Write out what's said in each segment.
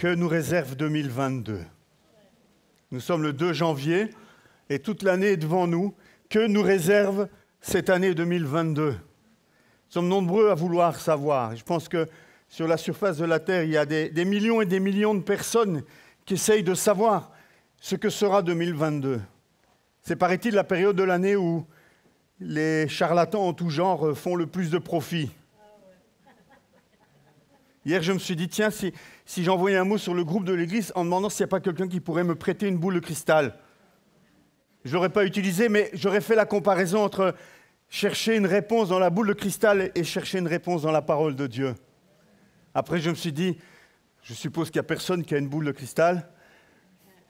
que nous réserve 2022. Nous sommes le 2 janvier et toute l'année est devant nous. Que nous réserve cette année 2022? Nous sommes nombreux à vouloir savoir. Je pense que sur la surface de la Terre, il y a des millions et des millions de personnes qui essayent de savoir ce que sera 2022. C'est, paraît-il, la période de l'année où les charlatans en tout genre font le plus de profit. Hier, je me suis dit, tiens, si j'envoyais un mot sur le groupe de l'église en demandant s'il n'y a pas quelqu'un qui pourrait me prêter une boule de cristal. Je ne l'aurais pas utilisé, mais j'aurais fait la comparaison entre chercher une réponse dans la boule de cristal et chercher une réponse dans la parole de Dieu. Après, je me suis dit, je suppose qu'il n'y a personne qui a une boule de cristal.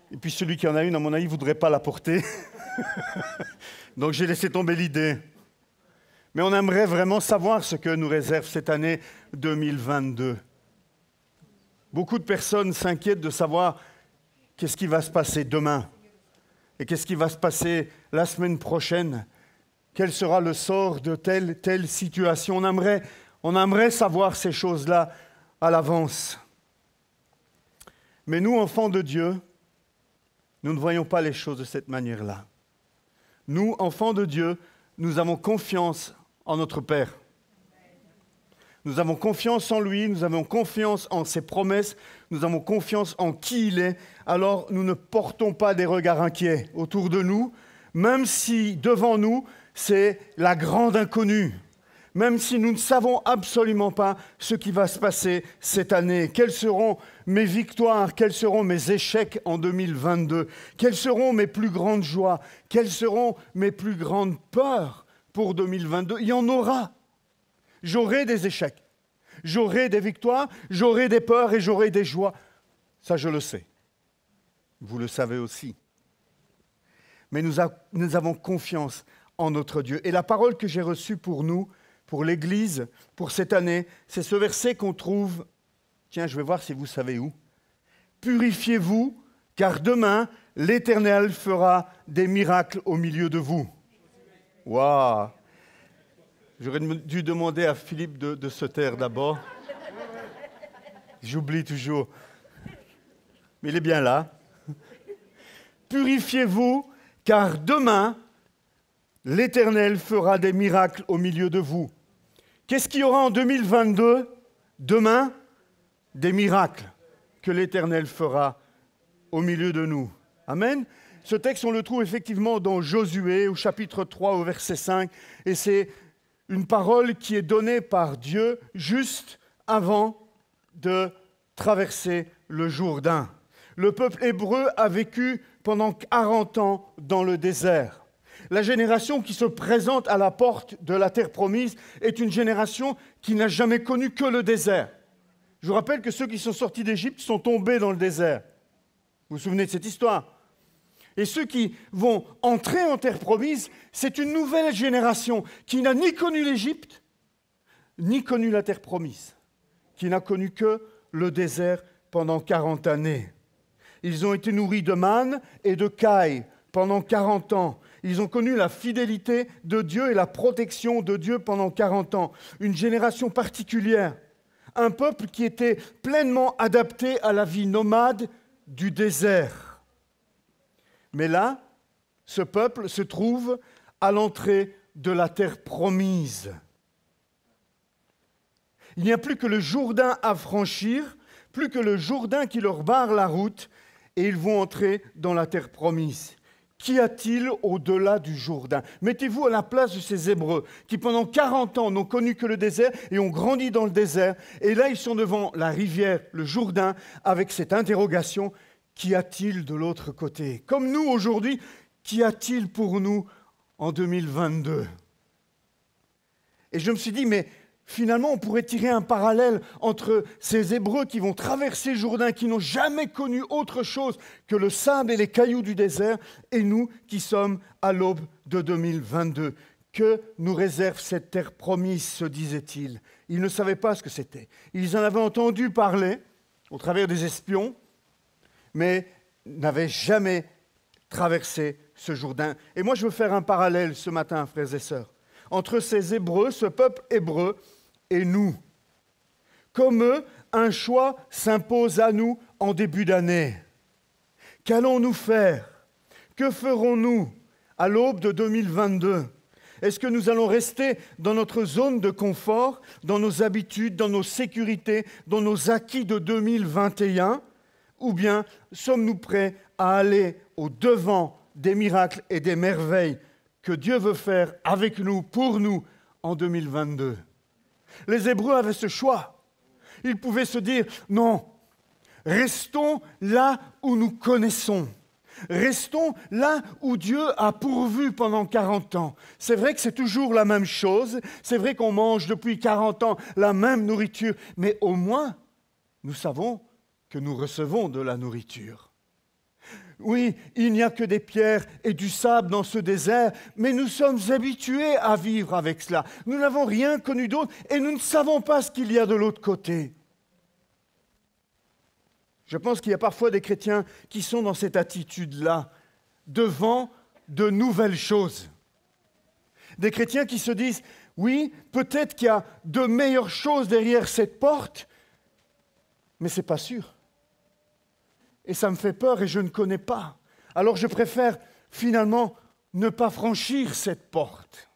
Et puis celui qui en a une, à mon avis, ne voudrait pas la porter. Donc j'ai laissé tomber l'idée. Mais on aimerait vraiment savoir ce que nous réserve cette année 2022. Beaucoup de personnes s'inquiètent de savoir qu'est-ce qui va se passer demain et qu'est-ce qui va se passer la semaine prochaine. Quel sera le sort de telle situation? On aimerait savoir ces choses-là à l'avance. Mais nous, enfants de Dieu, nous ne voyons pas les choses de cette manière-là. Nous, enfants de Dieu, nous avons confiance en notre Père. Nous avons confiance en lui, nous avons confiance en ses promesses, nous avons confiance en qui il est. Alors, nous ne portons pas des regards inquiets autour de nous, même si devant nous, c'est la grande inconnue. Même si nous ne savons absolument pas ce qui va se passer cette année. Quelles seront mes victoires? Quels seront mes échecs en 2022? Quelles seront mes plus grandes joies? Quelles seront mes plus grandes peurs pour 2022? Il y en aura. J'aurai des échecs, j'aurai des victoires, j'aurai des peurs et j'aurai des joies. Ça, je le sais. Vous le savez aussi. Mais nous avons confiance en notre Dieu. Et la parole que j'ai reçue pour nous, pour l'Église, pour cette année, c'est ce verset qu'on trouve, tiens, je vais voir si vous savez où. « Purifiez-vous, car demain, l'Éternel fera des miracles au milieu de vous. » Waouh! J'aurais dû demander à Philippe de se taire d'abord. J'oublie toujours. Mais il est bien là. « Purifiez-vous, car demain, l'Éternel fera des miracles au milieu de vous. » Qu'est-ce qu'il y aura en 2022? Demain, des miracles que l'Éternel fera au milieu de nous. Amen. Ce texte, on le trouve effectivement dans Josué, au chapitre 3, au verset 5. Et c'est une parole qui est donnée par Dieu juste avant de traverser le Jourdain. Le peuple hébreu a vécu pendant 40 ans dans le désert. La génération qui se présente à la porte de la terre promise est une génération qui n'a jamais connu que le désert. Je vous rappelle que ceux qui sont sortis d'Égypte sont tombés dans le désert. Vous vous souvenez de cette histoire? Et ceux qui vont entrer en terre promise, c'est une nouvelle génération qui n'a ni connu l'Égypte, ni connu la terre promise, qui n'a connu que le désert pendant 40 années. Ils ont été nourris de manne et de caille pendant 40 ans. Ils ont connu la fidélité de Dieu et la protection de Dieu pendant 40 ans. Une génération particulière. Un peuple qui était pleinement adapté à la vie nomade du désert. Mais là, ce peuple se trouve à l'entrée de la terre promise. Il n'y a plus que le Jourdain à franchir, plus que le Jourdain qui leur barre la route, et ils vont entrer dans la terre promise. Qu'y a-t-il au-delà du Jourdain? Mettez-vous à la place de ces Hébreux qui, pendant 40 ans, n'ont connu que le désert et ont grandi dans le désert. Et là, ils sont devant la rivière, le Jourdain, avec cette interrogation, qu'y a-t-il de l'autre côté? Comme nous, aujourd'hui, qu'y a-t-il pour nous en 2022? Et je me suis dit, mais finalement, on pourrait tirer un parallèle entre ces Hébreux qui vont traverser le Jourdain, qui n'ont jamais connu autre chose que le sable et les cailloux du désert, et nous qui sommes à l'aube de 2022. Que nous réserve cette terre promise, se disait-il. Ils ne savaient pas ce que c'était. Ils en avaient entendu parler au travers des espions, mais n'avaient jamais traversé ce Jourdain. Et moi, je veux faire un parallèle ce matin, frères et sœurs, entre ces Hébreux, ce peuple hébreu, et nous. Comme eux, un choix s'impose à nous en début d'année. Qu'allons-nous faire? Que ferons-nous à l'aube de 2022? Est-ce que nous allons rester dans notre zone de confort, dans nos habitudes, dans nos sécurités, dans nos acquis de 2021? Ou bien sommes-nous prêts à aller au-devant des miracles et des merveilles que Dieu veut faire avec nous, pour nous, en 2022? Les Hébreux avaient ce choix. Ils pouvaient se dire, non, restons là où nous connaissons. Restons là où Dieu a pourvu pendant 40 ans. C'est vrai que c'est toujours la même chose, c'est vrai qu'on mange depuis 40 ans la même nourriture, mais au moins, nous savons que nous recevons de la nourriture. Oui, il n'y a que des pierres et du sable dans ce désert, mais nous sommes habitués à vivre avec cela. Nous n'avons rien connu d'autre et nous ne savons pas ce qu'il y a de l'autre côté. Je pense qu'il y a parfois des chrétiens qui sont dans cette attitude-là, devant de nouvelles choses. Des chrétiens qui se disent, oui, peut-être qu'il y a de meilleures choses derrière cette porte, mais ce n'est pas sûr. Et ça me fait peur et je ne connais pas. Alors je préfère finalement ne pas franchir cette porte.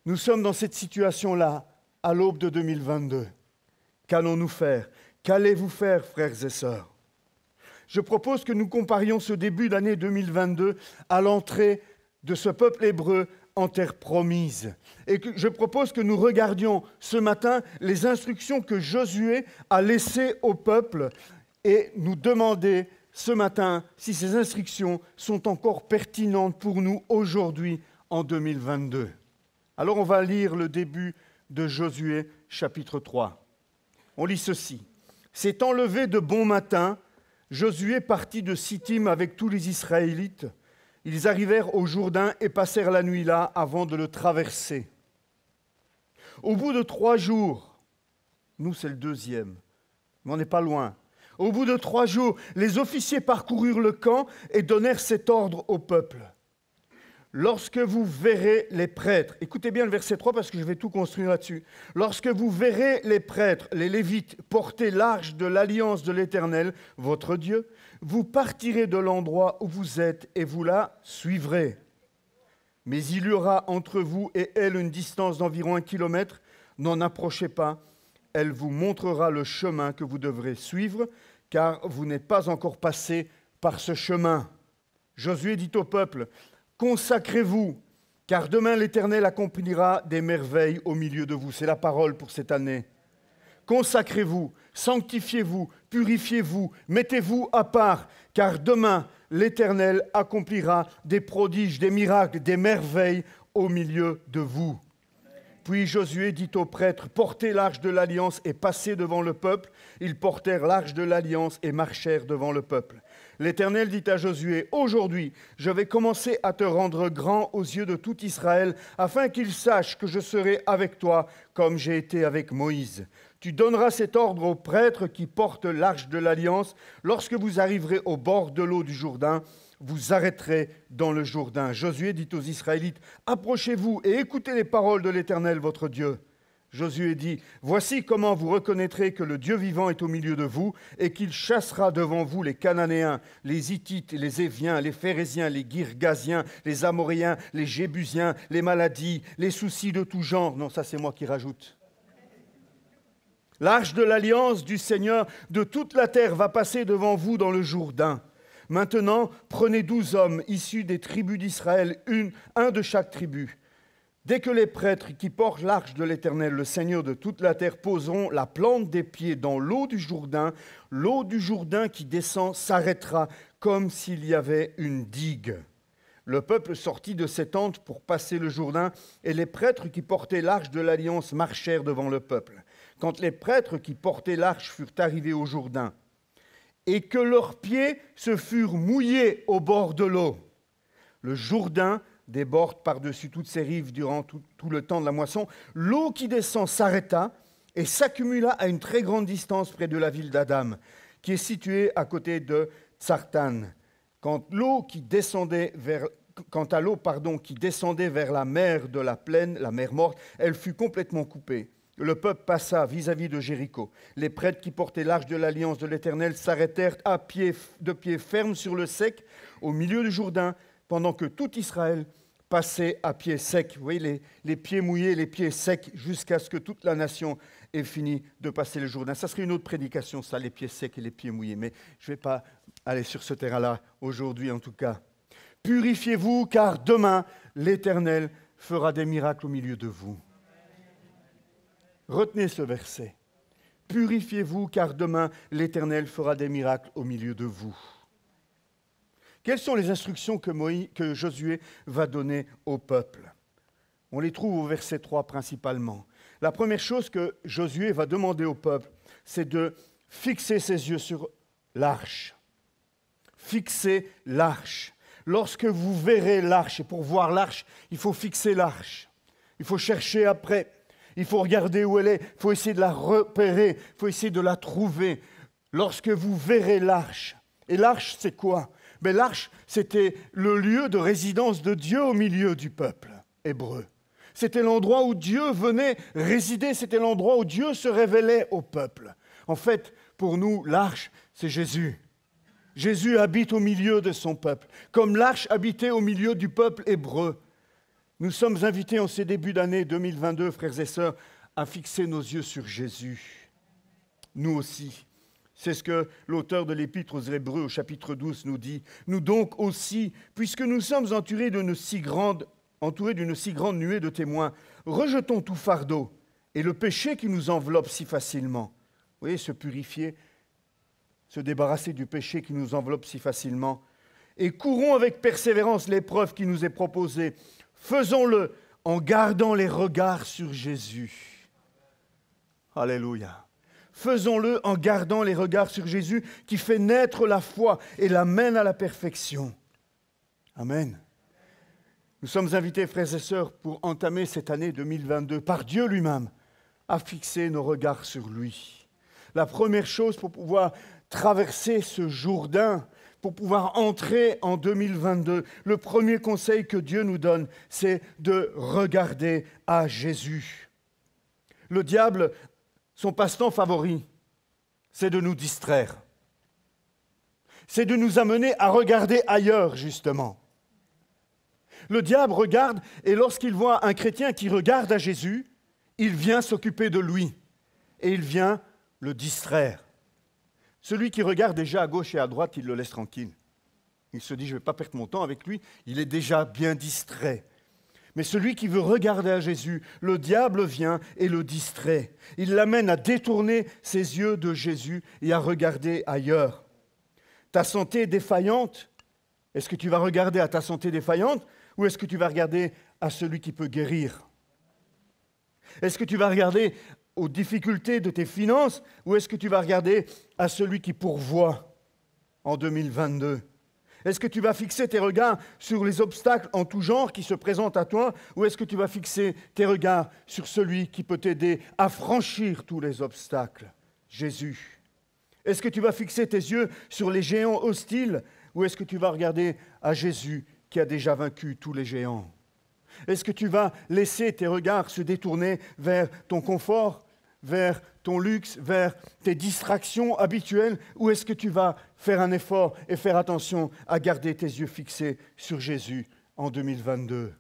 Nous sommes dans cette situation-là à l'aube de 2022. Qu'allons-nous faire? Qu'allez-vous faire, frères et sœurs? Je propose que nous comparions ce début d'année 2022 à l'entrée de ce peuple hébreu en terre promise. Et je propose que nous regardions ce matin les instructions que Josué a laissées au peuple et nous demander ce matin si ces instructions sont encore pertinentes pour nous aujourd'hui en 2022. Alors on va lire le début de Josué chapitre 3. On lit ceci. S'étant levé de bon matin, Josué partit de Sittim avec tous les Israélites. Ils arrivèrent au Jourdain et passèrent la nuit là avant de le traverser. Au bout de 3 jours, nous c'est le deuxième, mais on n'est pas loin. Au bout de 3 jours, les officiers parcoururent le camp et donnèrent cet ordre au peuple. Lorsque vous verrez les prêtres, écoutez bien le verset 3 parce que je vais tout construire là-dessus. Lorsque vous verrez les prêtres, les Lévites, porter l'arche de l'alliance de l'Éternel, votre Dieu, vous partirez de l'endroit où vous êtes et vous la suivrez. Mais il y aura entre vous et elle une distance d'environ 1 kilomètre. N'en approchez pas. Elle vous montrera le chemin que vous devrez suivre, car vous n'êtes pas encore passé par ce chemin. Josué dit au peuple, consacrez-vous, car demain l'Éternel accomplira des merveilles au milieu de vous. C'est la parole pour cette année. Consacrez-vous, sanctifiez-vous, purifiez-vous, mettez-vous à part, car demain l'Éternel accomplira des prodiges, des miracles, des merveilles au milieu de vous. Puis Josué dit aux prêtres, portez l'arche de l'Alliance et passez devant le peuple. Ils portèrent l'arche de l'Alliance et marchèrent devant le peuple. L'Éternel dit à Josué, aujourd'hui, je vais commencer à te rendre grand aux yeux de tout Israël, afin qu'ils sachent que je serai avec toi comme j'ai été avec Moïse. Tu donneras cet ordre aux prêtres qui portent l'arche de l'Alliance. Lorsque vous arriverez au bord de l'eau du Jourdain, vous arrêterez dans le Jourdain. Josué dit aux Israélites, approchez-vous et écoutez les paroles de l'Éternel, votre Dieu. Josué dit, voici comment vous reconnaîtrez que le Dieu vivant est au milieu de vous et qu'il chassera devant vous les Cananéens, les Hittites, les Éviens, les Phéréziens, les Girgasiens, les Amoréens, les Jébusiens, les maladies, les soucis de tout genre. Non, ça c'est moi qui rajoute. L'arche de l'alliance du Seigneur de toute la terre va passer devant vous dans le Jourdain. Maintenant, prenez 12 hommes issus des tribus d'Israël, un de chaque tribu. Dès que les prêtres qui portent l'arche de l'Éternel, le Seigneur de toute la terre, poseront la plante des pieds dans l'eau du Jourdain qui descend s'arrêtera comme s'il y avait une digue. Le peuple sortit de ses tentes pour passer le Jourdain, et les prêtres qui portaient l'arche de l'Alliance marchèrent devant le peuple. Quand les prêtres qui portaient l'arche furent arrivés au Jourdain, et que leurs pieds se furent mouillés au bord de l'eau, le Jourdain déborde par-dessus toutes ses rives durant tout le temps de la moisson. L'eau qui descend s'arrêta et s'accumula à une très grande distance près de la ville d'Adam, qui est située à côté de Tsartan. Quant à l'eau qui descendait vers la mer de la plaine, la mer morte, elle fut complètement coupée. le peuple passa vis-à-vis de Jéricho. Les prêtres qui portaient l'arche de l'alliance de l'Éternel s'arrêtèrent de pied ferme sur le sec, au milieu du Jourdain, pendant que tout Israël passait à pied sec. Vous voyez, les pieds mouillés, les pieds secs, jusqu'à ce que toute la nation ait fini de passer le Jourdain. Ça serait une autre prédication, ça, les pieds secs et les pieds mouillés. Mais je ne vais pas aller sur ce terrain-là, aujourd'hui en tout cas. Purifiez-vous, car demain, l'Éternel fera des miracles au milieu de vous. Retenez ce verset. Purifiez-vous, car demain, l'Éternel fera des miracles au milieu de vous. Quelles sont les instructions que Josué va donner au peuple? On les trouve au verset 3 principalement. La première chose que Josué va demander au peuple, c'est de fixer ses yeux sur l'arche. Fixer l'arche. Lorsque vous verrez l'arche, et pour voir l'arche, il faut fixer l'arche. Il faut chercher après. Il faut regarder où elle est, il faut essayer de la repérer, il faut essayer de la trouver. Lorsque vous verrez l'arche, et l'arche c'est quoi? L'arche c'était le lieu de résidence de Dieu au milieu du peuple hébreu. C'était l'endroit où Dieu venait résider, c'était l'endroit où Dieu se révélait au peuple. En fait, pour nous, l'arche c'est Jésus. Jésus habite au milieu de son peuple, comme l'arche habitait au milieu du peuple hébreu. Nous sommes invités en ces débuts d'année 2022, frères et sœurs, à fixer nos yeux sur Jésus. Nous aussi. C'est ce que l'auteur de l'Épître aux Hébreux, au chapitre 12, nous dit. Nous donc aussi, puisque nous sommes entourés d'une si grande nuée de témoins, rejetons tout fardeau et le péché qui nous enveloppe si facilement. Vous voyez, se purifier, se débarrasser du péché qui nous enveloppe si facilement. Et courons avec persévérance l'épreuve qui nous est proposée. Faisons-le en gardant les regards sur Jésus. Alléluia. Faisons-le en gardant les regards sur Jésus qui fait naître la foi et l'amène à la perfection. Amen. Nous sommes invités, frères et sœurs, pour entamer cette année 2022 par Dieu lui-même, à fixer nos regards sur lui. La première chose pour pouvoir traverser ce Jourdain, pour pouvoir entrer en 2022, le premier conseil que Dieu nous donne, c'est de regarder à Jésus. Le diable, son passe-temps favori, c'est de nous distraire. C'est de nous amener à regarder ailleurs, justement. Le diable regarde, et lorsqu'il voit un chrétien qui regarde à Jésus, il vient s'occuper de lui, et il vient le distraire. Celui qui regarde déjà à gauche et à droite, il le laisse tranquille. Il se dit, je ne vais pas perdre mon temps avec lui, il est déjà bien distrait. Mais celui qui veut regarder à Jésus, le diable vient et le distrait. Il l'amène à détourner ses yeux de Jésus et à regarder ailleurs. Ta santé est défaillante, est-ce que tu vas regarder à ta santé défaillante ou est-ce que tu vas regarder à celui qui peut guérir? Est-ce que tu vas regarder aux difficultés de tes finances ou est-ce que tu vas regarder à celui qui pourvoit en 2022? Est-ce que tu vas fixer tes regards sur les obstacles en tout genre qui se présentent à toi ou est-ce que tu vas fixer tes regards sur celui qui peut t'aider à franchir tous les obstacles, Jésus? Est-ce que tu vas fixer tes yeux sur les géants hostiles ou est-ce que tu vas regarder à Jésus qui a déjà vaincu tous les géants? Est-ce que tu vas laisser tes regards se détourner vers ton confort, vers ton luxe, vers tes distractions habituelles, ou est-ce que tu vas faire un effort et faire attention à garder tes yeux fixés sur Jésus en 2022?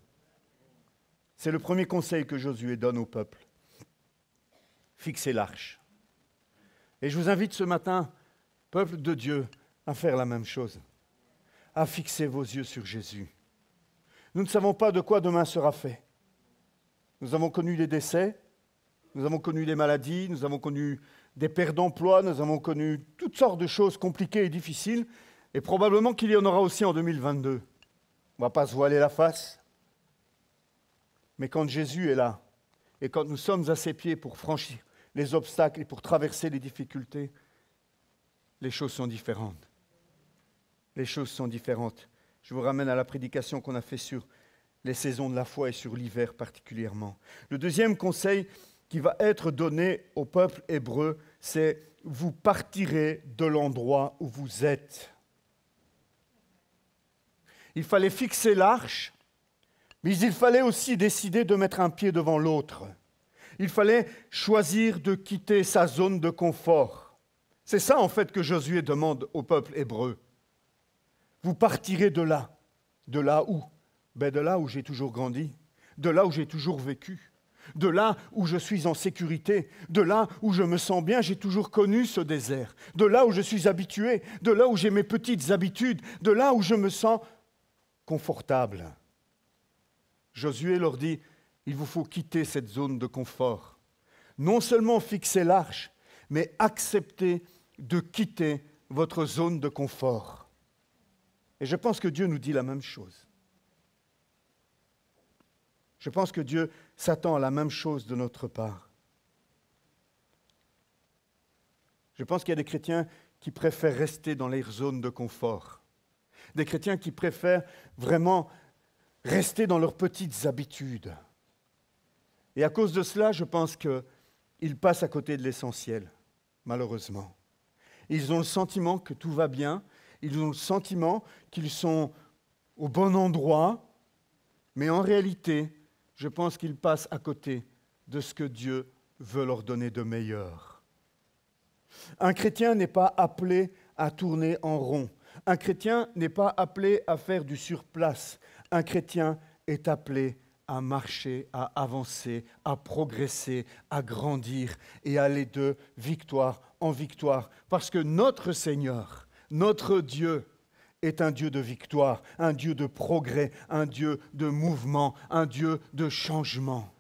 C'est le premier conseil que Josué donne au peuple. Fixez l'arche. Et je vous invite ce matin, peuple de Dieu, à faire la même chose, à fixer vos yeux sur Jésus. Nous ne savons pas de quoi demain sera fait. Nous avons connu des décès, nous avons connu des maladies, nous avons connu des pertes d'emploi, nous avons connu toutes sortes de choses compliquées et difficiles, et probablement qu'il y en aura aussi en 2022. On ne va pas se voiler la face. Mais quand Jésus est là, et quand nous sommes à ses pieds pour franchir les obstacles et pour traverser les difficultés, les choses sont différentes. Les choses sont différentes. Je vous ramène à la prédication qu'on a faite sur les saisons de la foi et sur l'hiver particulièrement. Le deuxième conseil qui va être donné au peuple hébreu, c'est « vous partirez de l'endroit où vous êtes ». Il fallait fixer l'arche, mais il fallait aussi décider de mettre un pied devant l'autre. Il fallait choisir de quitter sa zone de confort. C'est ça en fait que Josué demande au peuple hébreu. Vous partirez de là. De là où? De là où j'ai toujours grandi, de là où j'ai toujours vécu, de là où je suis en sécurité, de là où je me sens bien, j'ai toujours connu ce désert, de là où je suis habitué, de là où j'ai mes petites habitudes, de là où je me sens confortable. Josué leur dit, il vous faut quitter cette zone de confort. Non seulement fixer l'arche, mais accepter de quitter votre zone de confort. Et je pense que Dieu nous dit la même chose. Je pense que Dieu s'attend à la même chose de notre part. Je pense qu'il y a des chrétiens qui préfèrent rester dans leur zone de confort. Des chrétiens qui préfèrent vraiment rester dans leurs petites habitudes. Et à cause de cela, je pense qu'ils passent à côté de l'essentiel, malheureusement. Ils ont le sentiment que tout va bien, ils ont le sentiment qu'ils sont au bon endroit, mais en réalité, je pense qu'ils passent à côté de ce que Dieu veut leur donner de meilleur. Un chrétien n'est pas appelé à tourner en rond. Un chrétien n'est pas appelé à faire du surplace. Un chrétien est appelé à marcher, à avancer, à progresser, à grandir et aller de victoire en victoire. Parce que notre Seigneur, notre Dieu, est un Dieu de victoire, un Dieu de progrès, un Dieu de mouvement, un Dieu de changement.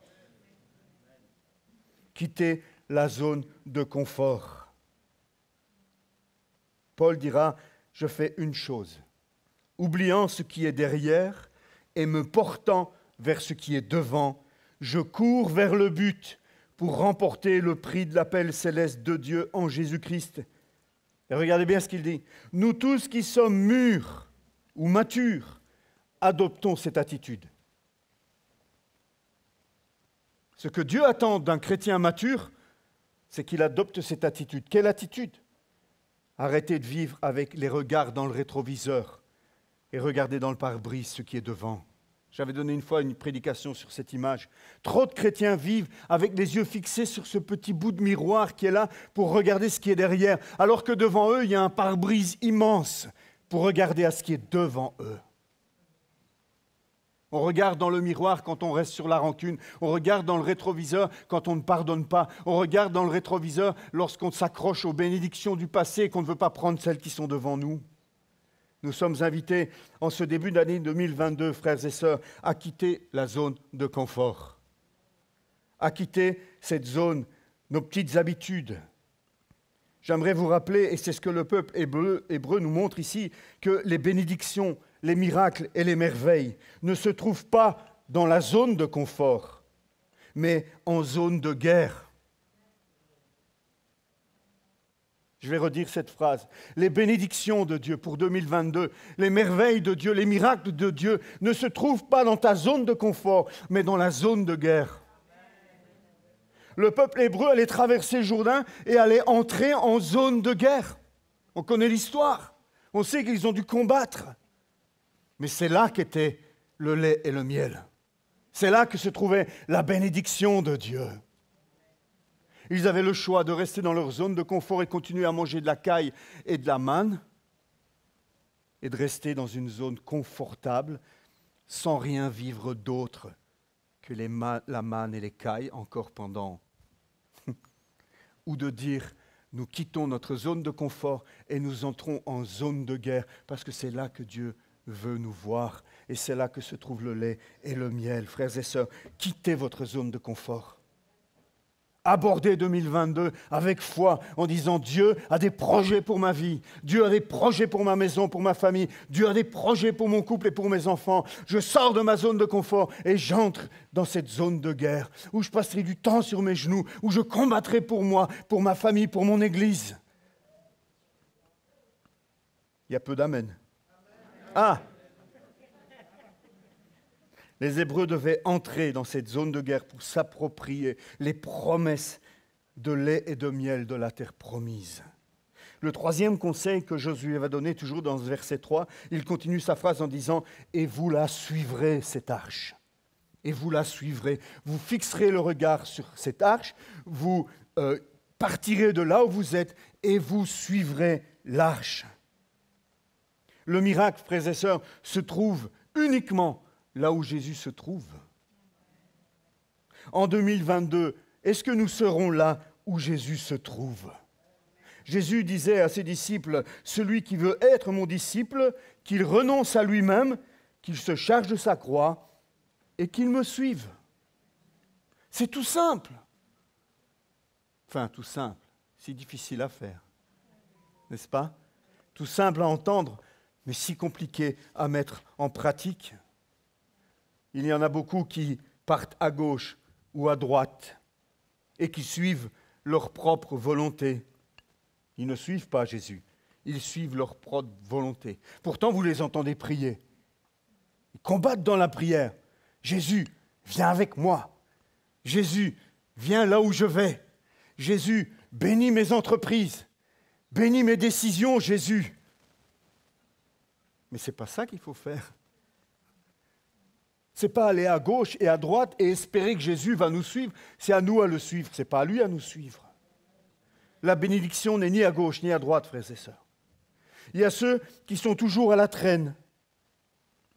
Quittez la zone de confort. Paul dira, je fais une chose, oubliant ce qui est derrière et me portant vers ce qui est devant, je cours vers le but pour remporter le prix de l'appel céleste de Dieu en Jésus-Christ. Et regardez bien ce qu'il dit. Nous tous qui sommes mûrs ou matures, adoptons cette attitude. Ce que Dieu attend d'un chrétien mature, c'est qu'il adopte cette attitude. Quelle attitude? Arrêtez de vivre avec les regards dans le rétroviseur et regardez dans le pare-brise ce qui est devant. J'avais donné une fois une prédication sur cette image. Trop de chrétiens vivent avec les yeux fixés sur ce petit bout de miroir qui est là pour regarder ce qui est derrière, alors que devant eux, il y a un pare-brise immense pour regarder à ce qui est devant eux. On regarde dans le miroir quand on reste sur la rancune. On regarde dans le rétroviseur quand on ne pardonne pas. On regarde dans le rétroviseur lorsqu'on s'accroche aux bénédictions du passé et qu'on ne veut pas prendre celles qui sont devant nous. Nous sommes invités en ce début d'année 2022, frères et sœurs, à quitter la zone de confort, à quitter cette zone, nos petites habitudes. J'aimerais vous rappeler, et c'est ce que le peuple hébreu nous montre ici, que les bénédictions, les miracles et les merveilles ne se trouvent pas dans la zone de confort, mais en zone de guerre. Je vais redire cette phrase. Les bénédictions de Dieu pour 2022, les merveilles de Dieu, les miracles de Dieu ne se trouvent pas dans ta zone de confort, mais dans la zone de guerre. Le peuple hébreu allait traverser le Jourdain et allait entrer en zone de guerre. On connaît l'histoire. On sait qu'ils ont dû combattre. Mais c'est là qu'étaient le lait et le miel. C'est là que se trouvait la bénédiction de Dieu. Ils avaient le choix de rester dans leur zone de confort et continuer à manger de la caille et de la manne, et de rester dans une zone confortable, sans rien vivre d'autre que la manne et les cailles encore pendant. Ou de dire, nous quittons notre zone de confort et nous entrons en zone de guerre, parce que c'est là que Dieu veut nous voir, et c'est là que se trouve le lait et le miel. Frères et sœurs, quittez votre zone de confort. Abordez 2022 avec foi en disant Dieu a des projets pour ma vie, Dieu a des projets pour ma maison, pour ma famille, Dieu a des projets pour mon couple et pour mes enfants. Je sors de ma zone de confort et j'entre dans cette zone de guerre où je passerai du temps sur mes genoux, où je combattrai pour moi, pour ma famille, pour mon Église. Il y a peu d'amen. Ah! Les Hébreux devaient entrer dans cette zone de guerre pour s'approprier les promesses de lait et de miel de la terre promise. Le troisième conseil que Josué va donner, toujours dans ce verset 3, il continue sa phrase en disant « Et vous la suivrez, cette arche ». et vous la suivrez. Vous fixerez le regard sur cette arche, vous partirez de là où vous êtes et vous suivrez l'arche. Le miracle, frères et sœurs, se trouve uniquement là où Jésus se trouve. En 2022, est-ce que nous serons là où Jésus se trouve? Jésus disait à ses disciples, « Celui qui veut être mon disciple, qu'il renonce à lui-même, qu'il se charge de sa croix et qu'il me suive. » C'est tout simple. Enfin, tout simple, si difficile à faire, n'est-ce pas? Tout simple à entendre, mais si compliqué à mettre en pratique. Il y en a beaucoup qui partent à gauche ou à droite et qui suivent leur propre volonté. Ils ne suivent pas Jésus, ils suivent leur propre volonté. Pourtant, vous les entendez prier. Ils combattent dans la prière. Jésus, viens avec moi. Jésus, viens là où je vais. Jésus, bénis mes entreprises. Bénis mes décisions, Jésus. Mais ce n'est pas ça qu'il faut faire. Ce n'est pas aller à gauche et à droite et espérer que Jésus va nous suivre. C'est à nous à le suivre, ce n'est pas à lui à nous suivre. La bénédiction n'est ni à gauche ni à droite, frères et sœurs. Il y a ceux qui sont toujours à la traîne,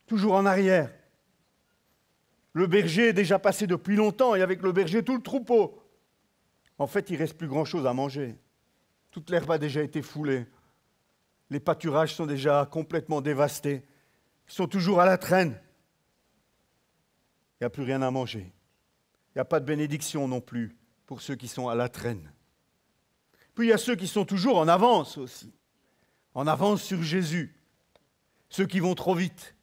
toujours en arrière. Le berger est déjà passé depuis longtemps et avec le berger tout le troupeau. En fait, il ne reste plus grand-chose à manger. Toute l'herbe a déjà été foulée. Les pâturages sont déjà complètement dévastés. Ils sont toujours à la traîne. Il n'y a plus rien à manger. Il n'y a pas de bénédiction non plus pour ceux qui sont à la traîne. Puis il y a ceux qui sont toujours en avance aussi. En avance sur Jésus. Ceux qui vont trop vite.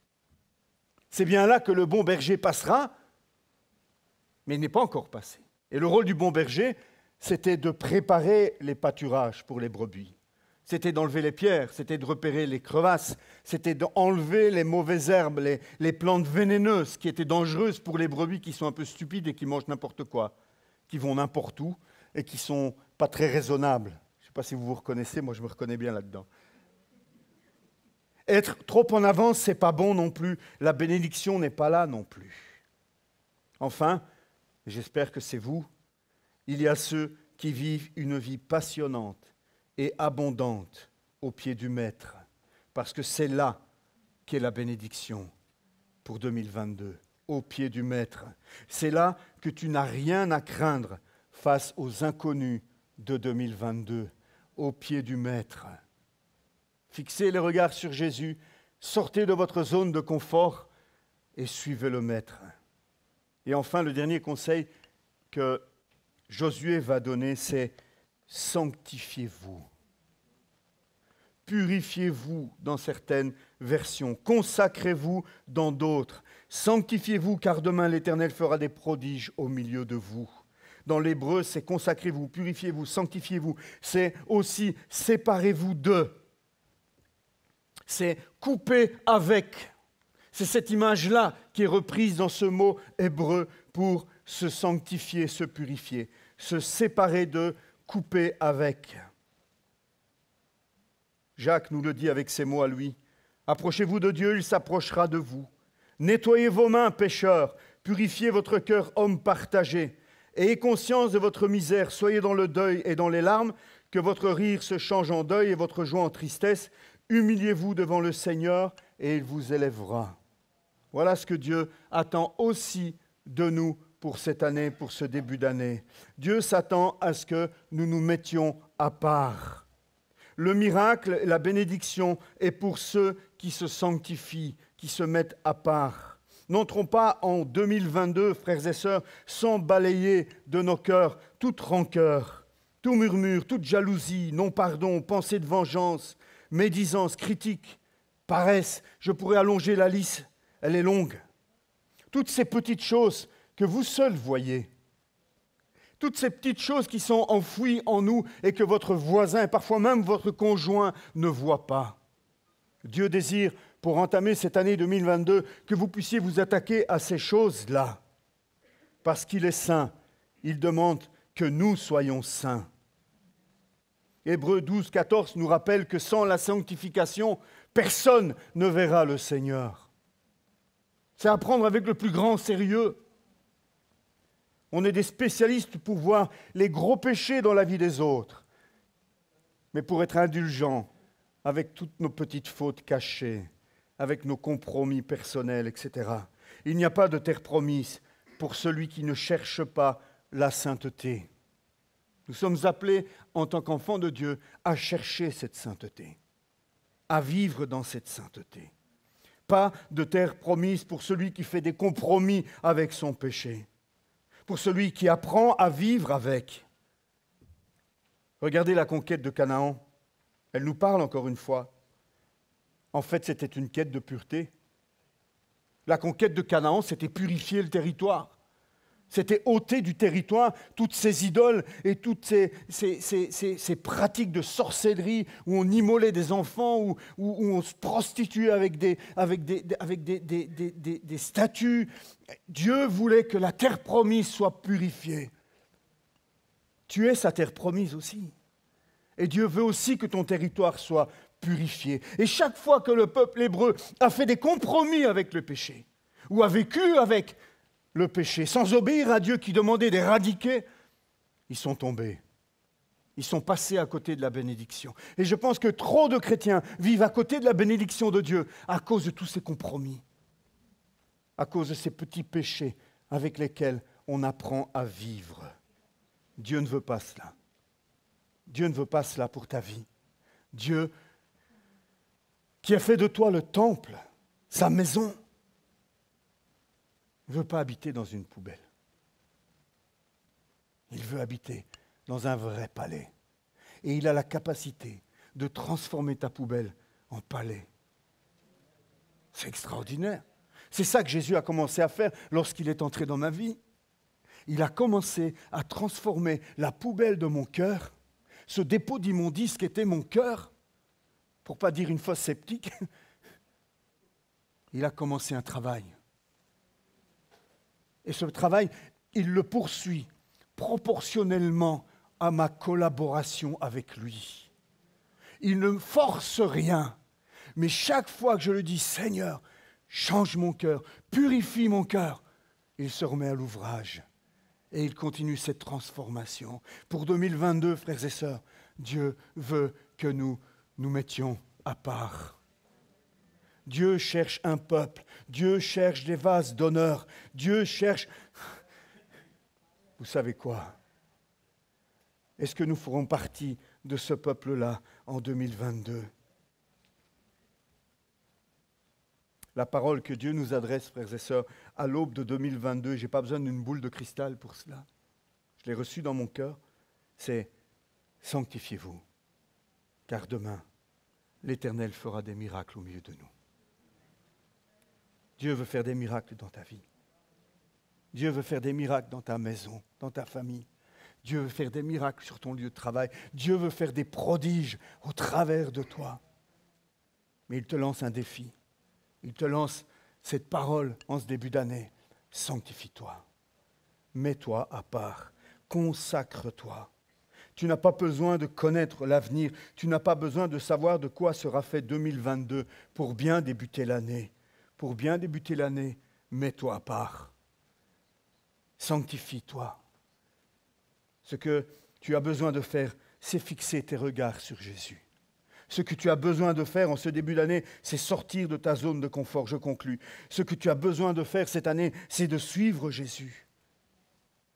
C'est bien là que le bon berger passera, mais il n'est pas encore passé. Et le rôle du bon berger, c'était de préparer les pâturages pour les brebis. C'était d'enlever les pierres, c'était de repérer les crevasses, c'était d'enlever les mauvaises herbes, les plantes vénéneuses qui étaient dangereuses pour les brebis qui sont un peu stupides et qui mangent n'importe quoi, qui vont n'importe où et qui ne sont pas très raisonnables. Je ne sais pas si vous vous reconnaissez, moi je me reconnais bien là-dedans. Être trop en avance, ce n'est pas bon non plus. La bénédiction n'est pas là non plus. Enfin, j'espère que c'est vous, il y a ceux qui vivent une vie passionnante et abondante au pied du Maître, parce que c'est là qu'est la bénédiction pour 2022, au pied du Maître. C'est là que tu n'as rien à craindre face aux inconnus de 2022, au pied du Maître. Fixez les regards sur Jésus, sortez de votre zone de confort et suivez le Maître. Et enfin, le dernier conseil que Josué va donner, c'est sanctifiez-vous. Purifiez-vous dans certaines versions, consacrez-vous dans d'autres. Sanctifiez-vous car demain l'Éternel fera des prodiges au milieu de vous. Dans l'hébreu, c'est consacrez-vous, purifiez-vous, sanctifiez-vous. C'est aussi séparez-vous d'eux. C'est couper avec. C'est cette image-là qui est reprise dans ce mot hébreu pour se sanctifier, se purifier, se séparer d'eux, couper avec. Jacques nous le dit avec ces mots à lui. Approchez-vous de Dieu, il s'approchera de vous. Nettoyez vos mains, pécheurs, purifiez votre cœur, homme partagé. Ayez conscience de votre misère, soyez dans le deuil et dans les larmes, que votre rire se change en deuil et votre joie en tristesse. Humiliez-vous devant le Seigneur et il vous élèvera. Voilà ce que Dieu attend aussi de nous pour cette année, pour ce début d'année. Dieu s'attend à ce que nous nous mettions à part. Le miracle, la bénédiction est pour ceux qui se sanctifient, qui se mettent à part. N'entrons pas en 2022, frères et sœurs, sans balayer de nos cœurs toute rancœur, tout murmure, toute jalousie, non-pardon, pensée de vengeance, médisance, critique, paresse. Je pourrais allonger la liste, elle est longue. Toutes ces petites choses que vous seuls voyez, toutes ces petites choses qui sont enfouies en nous et que votre voisin, parfois même votre conjoint, ne voit pas. Dieu désire, pour entamer cette année 2022, que vous puissiez vous attaquer à ces choses-là. Parce qu'il est saint, il demande que nous soyons saints. Hébreux 12, 14 nous rappelle que sans la sanctification, personne ne verra le Seigneur. C'est à prendre avec le plus grand sérieux. On est des spécialistes pour voir les gros péchés dans la vie des autres, mais pour être indulgents avec toutes nos petites fautes cachées, avec nos compromis personnels, etc. Il n'y a pas de terre promise pour celui qui ne cherche pas la sainteté. Nous sommes appelés, en tant qu'enfants de Dieu, à chercher cette sainteté, à vivre dans cette sainteté. Pas de terre promise pour celui qui fait des compromis avec son péché, pour celui qui apprend à vivre avec. Regardez la conquête de Canaan. Elle nous parle encore une fois. En fait, c'était une quête de pureté. La conquête de Canaan, c'était purifier le territoire. C'était ôter du territoire toutes ces idoles et toutes ces pratiques de sorcellerie où on immolait des enfants, où on se prostituait avec des statues. Dieu voulait que la terre promise soit purifiée. Tu es sa terre promise aussi. Et Dieu veut aussi que ton territoire soit purifié. Et chaque fois que le peuple hébreu a fait des compromis avec le péché, ou a vécu avec le péché, sans obéir à Dieu qui demandait d'éradiquer, ils sont tombés. Ils sont passés à côté de la bénédiction. Et je pense que trop de chrétiens vivent à côté de la bénédiction de Dieu à cause de tous ces compromis, à cause de ces petits péchés avec lesquels on apprend à vivre. Dieu ne veut pas cela. Dieu ne veut pas cela pour ta vie. Dieu qui a fait de toi le temple, sa maison, ne veut pas habiter dans une poubelle. Il veut habiter dans un vrai palais. Et il a la capacité de transformer ta poubelle en palais. C'est extraordinaire. C'est ça que Jésus a commencé à faire lorsqu'il est entré dans ma vie. Il a commencé à transformer la poubelle de mon cœur, ce dépôt d'immondice qui était mon cœur, pour ne pas dire une fosse septique. Il a commencé un travail. Et ce travail, il le poursuit proportionnellement à ma collaboration avec lui. Il ne me force rien, mais chaque fois que je lui dis « Seigneur, change mon cœur, purifie mon cœur », il se remet à l'ouvrage et il continue cette transformation. Pour 2022, frères et sœurs, Dieu veut que nous nous mettions à part. Dieu cherche un peuple, Dieu cherche des vases d'honneur, Dieu cherche... Vous savez quoi? Est-ce que nous ferons partie de ce peuple-là en 2022? La parole que Dieu nous adresse, frères et sœurs, à l'aube de 2022, je n'ai pas besoin d'une boule de cristal pour cela. Je l'ai reçue dans mon cœur, c'est « Sanctifiez-vous, car demain, l'Éternel fera des miracles au milieu de nous. » Dieu veut faire des miracles dans ta vie. Dieu veut faire des miracles dans ta maison, dans ta famille. Dieu veut faire des miracles sur ton lieu de travail. Dieu veut faire des prodiges au travers de toi. Mais il te lance un défi. Il te lance cette parole en ce début d'année. Sanctifie-toi. Mets-toi à part. Consacre-toi. Tu n'as pas besoin de connaître l'avenir. Tu n'as pas besoin de savoir de quoi sera fait 2022 pour bien débuter l'année. Pour bien débuter l'année, mets-toi à part. Sanctifie-toi. Ce que tu as besoin de faire, c'est fixer tes regards sur Jésus. Ce que tu as besoin de faire en ce début d'année, c'est sortir de ta zone de confort, je conclus. Ce que tu as besoin de faire cette année, c'est de suivre Jésus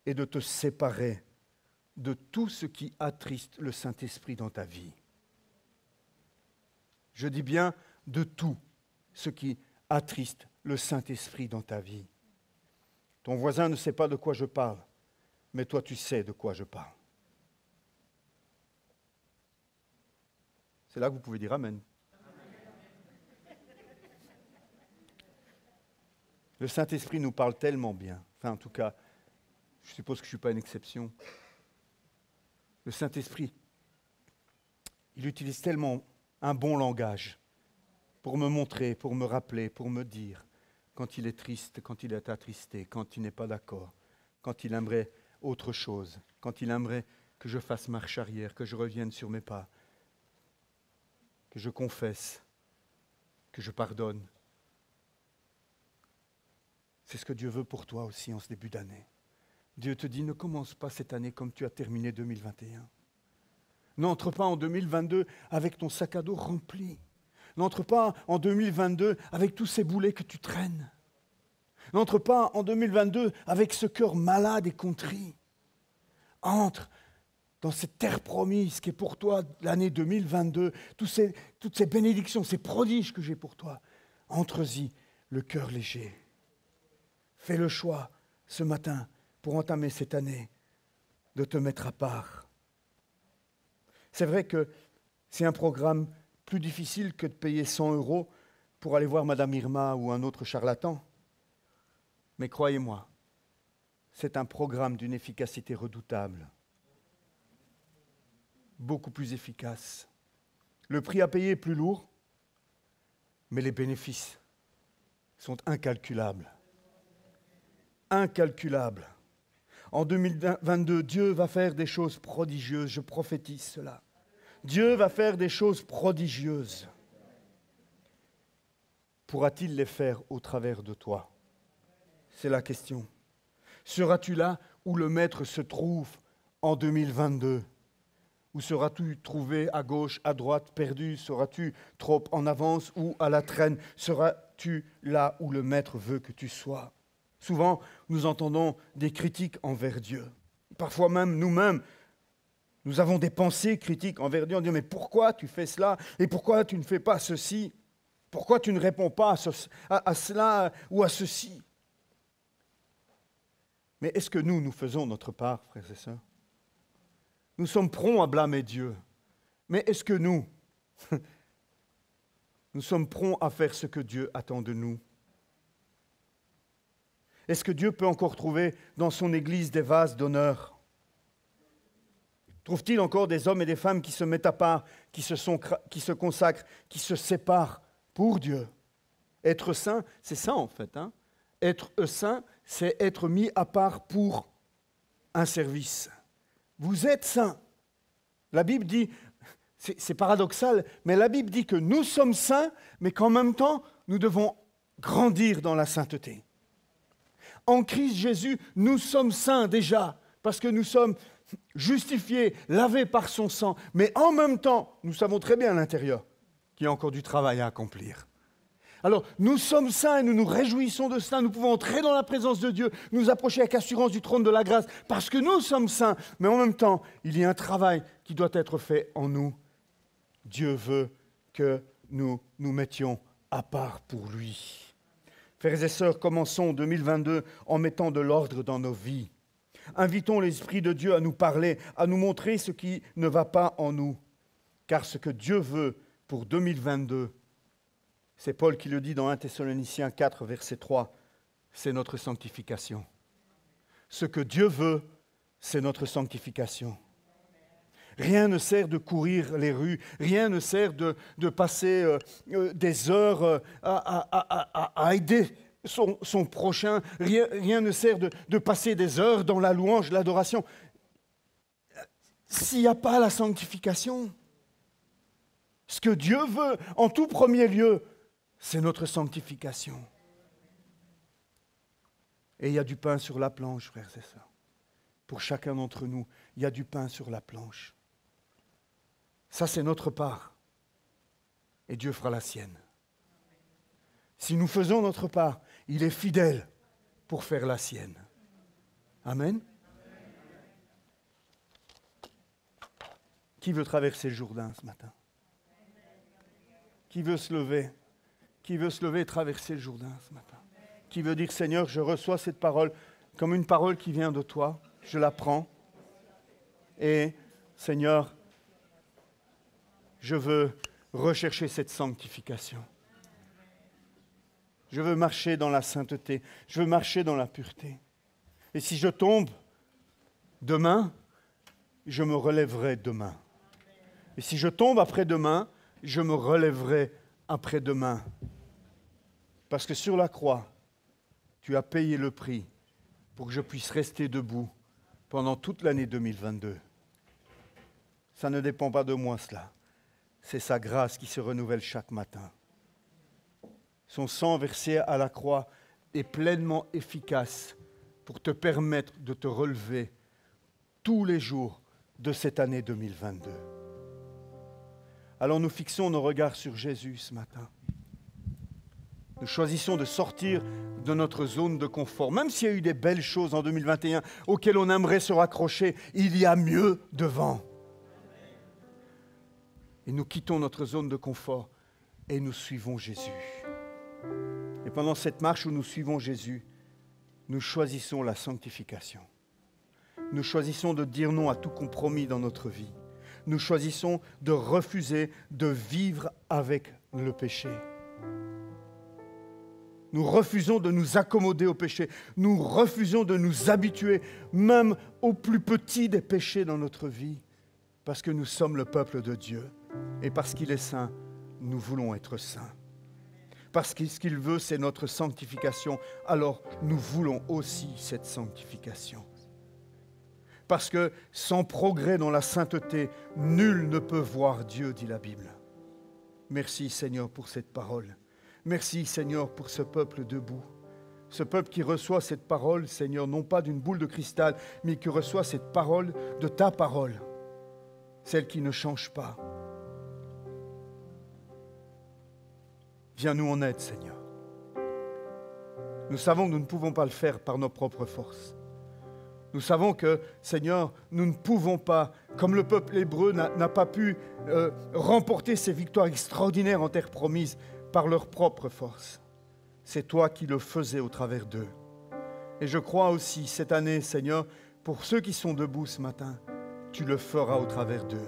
et de te séparer de tout ce qui attriste le Saint-Esprit dans ta vie. Je dis bien de tout ce qui attriste le Saint-Esprit dans ta vie. Ton voisin ne sait pas de quoi je parle, mais toi tu sais de quoi je parle. C'est là que vous pouvez dire Amen. Le Saint-Esprit nous parle tellement bien. Enfin, en tout cas, je suppose que je ne suis pas une exception. Le Saint-Esprit, il utilise tellement un bon langage pour me montrer, pour me rappeler, pour me dire quand il est triste, quand il est attristé, quand il n'est pas d'accord, quand il aimerait autre chose, quand il aimerait que je fasse marche arrière, que je revienne sur mes pas, que je confesse, que je pardonne. C'est ce que Dieu veut pour toi aussi en ce début d'année. Dieu te dit, ne commence pas cette année comme tu as terminé 2021. N'entre pas en 2022 avec ton sac à dos rempli. N'entre pas en 2022 avec tous ces boulets que tu traînes. N'entre pas en 2022 avec ce cœur malade et contrit. Entre dans cette terre promise qui est pour toi l'année 2022, toutes ces bénédictions, ces prodiges que j'ai pour toi. Entre-y le cœur léger. Fais le choix ce matin pour entamer cette année de te mettre à part. C'est vrai que c'est un programme plus difficile que de payer 100 € pour aller voir Madame Irma ou un autre charlatan. Mais croyez-moi, c'est un programme d'une efficacité redoutable, beaucoup plus efficace. Le prix à payer est plus lourd, mais les bénéfices sont incalculables. Incalculables. En 2022, Dieu va faire des choses prodigieuses, je prophétise cela. Dieu va faire des choses prodigieuses. Pourra-t-il les faire au travers de toi? C'est la question. Seras-tu là où le Maître se trouve en 2022? Ou seras-tu trouvé à gauche, à droite, perdu? Seras-tu trop en avance ou à la traîne? Seras-tu là où le Maître veut que tu sois? Souvent, nous entendons des critiques envers Dieu. Parfois même, nous-mêmes, nous avons des pensées critiques envers Dieu. On dit, mais pourquoi tu fais cela? Et pourquoi tu ne fais pas ceci? Pourquoi tu ne réponds pas à cela ou à ceci? Mais est-ce que nous faisons notre part, frères et sœurs? Nous sommes prompts à blâmer Dieu. Mais est-ce que nous sommes prompts à faire ce que Dieu attend de nous? Est-ce que Dieu peut encore trouver dans son Église des vases d'honneur? Trouve-t-il encore des hommes et des femmes qui se mettent à part, qui se consacrent, qui se séparent pour Dieu? Être saint, c'est ça en fait. Être saint, c'est être mis à part pour un service. Vous êtes saints. La Bible dit, c'est paradoxal, mais la Bible dit que nous sommes saints, mais qu'en même temps, nous devons grandir dans la sainteté. En Christ Jésus, nous sommes saints déjà, parce que nous sommes justifiés, lavés par son sang, mais en même temps, nous savons très bien à l'intérieur qu'il y a encore du travail à accomplir. Alors, nous sommes saints et nous nous réjouissons de cela. Nous pouvons entrer dans la présence de Dieu, nous approcher avec assurance du trône de la grâce, parce que nous sommes saints. Mais en même temps, il y a un travail qui doit être fait en nous. Dieu veut que nous nous mettions à part pour lui. Frères et sœurs, commençons 2022 en mettant de l'ordre dans nos vies. Invitons l'Esprit de Dieu à nous parler, à nous montrer ce qui ne va pas en nous. Car ce que Dieu veut pour 2022, c'est Paul qui le dit dans 1 Thessaloniciens 4, verset 3, c'est notre sanctification. Ce que Dieu veut, c'est notre sanctification. Rien ne sert de courir les rues, rien ne sert de passer des heures à aider son prochain, rien ne sert de passer des heures dans la louange, l'adoration. S'il n'y a pas la sanctification, ce que Dieu veut en tout premier lieu, c'est notre sanctification. Et il y a du pain sur la planche, frères et sœurs. Pour chacun d'entre nous, il y a du pain sur la planche. Ça, c'est notre part. Et Dieu fera la sienne. Si nous faisons notre part, il est fidèle pour faire la sienne. Amen. Qui veut traverser le Jourdain ce matin? Qui veut se lever? Qui veut se lever et traverser le Jourdain ce matin? Qui veut dire, Seigneur, je reçois cette parole comme une parole qui vient de toi, je la prends. Et, Seigneur, je veux rechercher cette sanctification. Je veux marcher dans la sainteté. Je veux marcher dans la pureté. Et si je tombe demain, je me relèverai demain. Et si je tombe après-demain, je me relèverai après-demain. Parce que sur la croix, tu as payé le prix pour que je puisse rester debout pendant toute l'année 2022. Ça ne dépend pas de moi, cela. C'est sa grâce qui se renouvelle chaque matin. Son sang versé à la croix est pleinement efficace pour te permettre de te relever tous les jours de cette année 2022. Alors nous fixons nos regards sur Jésus ce matin. Nous choisissons de sortir de notre zone de confort. Même s'il y a eu des belles choses en 2021 auxquelles on aimerait se raccrocher, il y a mieux devant. Et nous quittons notre zone de confort et nous suivons Jésus. Et pendant cette marche où nous suivons Jésus, nous choisissons la sanctification. Nous choisissons de dire non à tout compromis dans notre vie. Nous choisissons de refuser de vivre avec le péché. Nous refusons de nous accommoder au péché. Nous refusons de nous habituer même aux plus petits des péchés dans notre vie. Parce que nous sommes le peuple de Dieu. Et parce qu'il est saint, nous voulons être saints. Parce que ce qu'il veut, c'est notre sanctification. Alors, nous voulons aussi cette sanctification. Parce que sans progrès dans la sainteté, nul ne peut voir Dieu, dit la Bible. Merci Seigneur pour cette parole. Merci Seigneur pour ce peuple debout. Ce peuple qui reçoit cette parole, Seigneur, non pas d'une boule de cristal, mais qui reçoit cette parole de ta parole. Celle qui ne change pas. Viens-nous en aide, Seigneur. Nous savons que nous ne pouvons pas le faire par nos propres forces. Nous savons que, Seigneur, nous ne pouvons pas, comme le peuple hébreu n'a pas pu remporter ces victoires extraordinaires en terre promise par leur propre force. C'est toi qui le faisais au travers d'eux. Et je crois aussi, cette année, Seigneur, pour ceux qui sont debout ce matin, tu le feras au travers d'eux.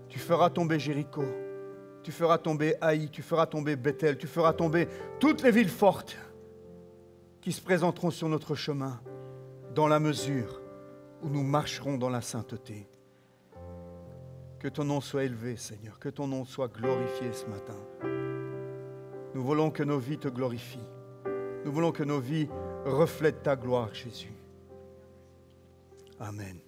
Tu feras tomber Jéricho. Tu feras tomber Haï, tu feras tomber Bethel, tu feras tomber toutes les villes fortes qui se présenteront sur notre chemin dans la mesure où nous marcherons dans la sainteté. Que ton nom soit élevé, Seigneur, que ton nom soit glorifié ce matin. Nous voulons que nos vies te glorifient. Nous voulons que nos vies reflètent ta gloire, Jésus. Amen.